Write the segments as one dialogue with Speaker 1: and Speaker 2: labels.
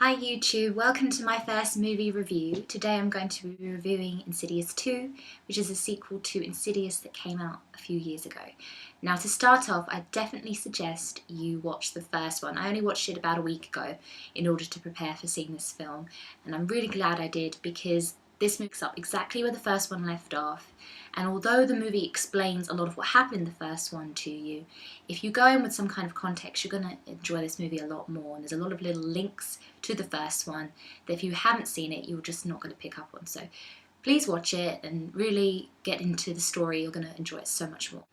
Speaker 1: Hi YouTube, welcome to my first movie review. Today I'm going to be reviewing Insidious 2, which is a sequel to Insidious that came out a few years ago. Now to start off, I definitely suggest you watch the first one. I only watched it about a week ago in order to prepare for seeing this film, and I'm really glad I did because this picks up exactly where the first one left off. And although the movie explains a lot of what happened in the first one to you, if you go in with some kind of context, you're going to enjoy this movie a lot more. And there's a lot of little links to the first one that if you haven't seen it, you're just not going to pick up on. So please watch it and really get into the story. You're going to enjoy it so much more.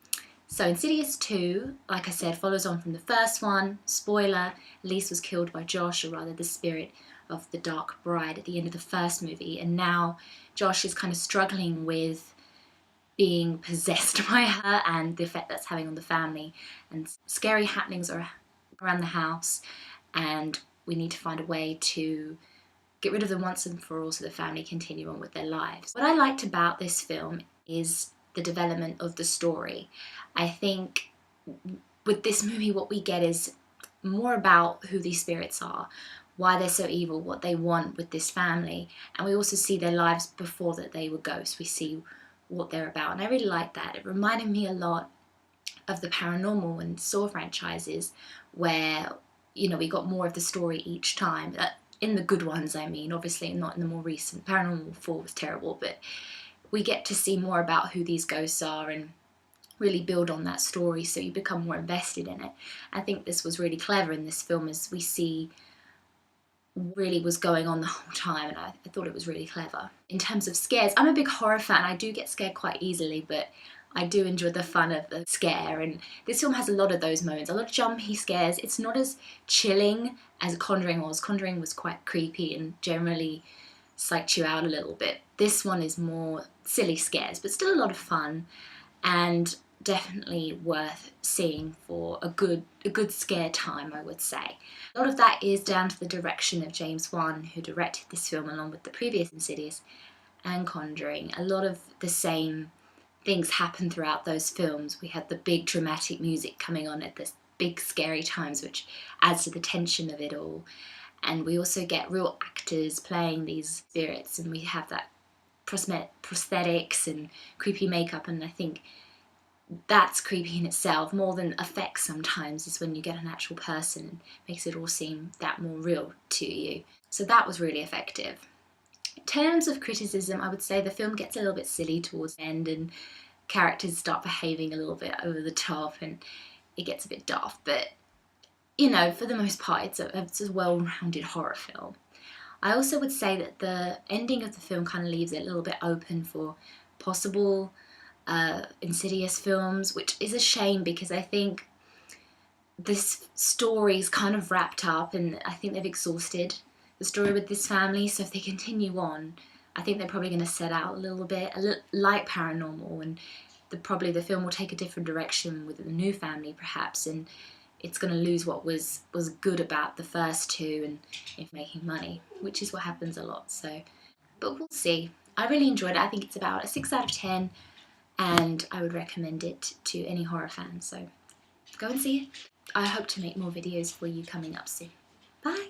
Speaker 1: So Insidious 2, like I said, follows on from the first one. Spoiler, Lise was killed by Josh, or rather the spirit of the Dark Bride at the end of the first movie. And now Josh is kind of struggling with being possessed by her and the effect that's having on the family. And scary happenings are around the house, and we need to find a way to get rid of them once and for all so the family continue on with their lives. What I liked about this film is the development of the story. I think with this movie what we get is more about who these spirits are, why they're so evil, what they want with this family, and we also see their lives before that they were ghosts. We see what they're about, and I really like that. It reminded me a lot of the Paranormal and Saw franchises where, you know, we got more of the story each time. In the good ones, I mean, obviously not in the more recent. Paranormal 4 was terrible, but we get to see more about who these ghosts are and really build on that story so you become more invested in it. I think this was really clever in this film as we see really was going on the whole time, and I thought it was really clever. In terms of scares, I'm a big horror fan. I do get scared quite easily, but I do enjoy the fun of the scare, and this film has a lot of those moments, a lot of jumpy scares. It's not as chilling as Conjuring was. Conjuring was quite creepy and generally psyched you out a little bit. This one is more silly scares, but still a lot of fun, and definitely worth seeing for a good scare time, I would say. A lot of that is down to the direction of James Wan, who directed this film along with the previous Insidious and Conjuring. A lot of the same things happen throughout those films. We had the big dramatic music coming on at the big scary times, which adds to the tension of it all. And we also get real actors playing these spirits, and we have that prosthetics and creepy makeup, and I think that's creepy in itself, more than effects sometimes, is when you get an actual person and makes it all seem that more real to you. So that was really effective. In terms of criticism, I would say the film gets a little bit silly towards the end and characters start behaving a little bit over the top and it gets a bit daft, but you know, for the most part it's a well-rounded horror film. I also would say that the ending of the film kind of leaves it a little bit open for possible Insidious films, which is a shame because I think this story's kind of wrapped up and I think they've exhausted the story with this family, so if they continue on, I think they're probably going to set out a little bit, like Paranormal, and probably the film will take a different direction with the new family perhaps, and it's going to lose what was good about the first two and if making money, which is what happens a lot. So, but we'll see. I really enjoyed it. I think it's about a 6 out of 10. And I would recommend it to any horror fan, so go and see it. I hope to make more videos for you coming up soon. Bye!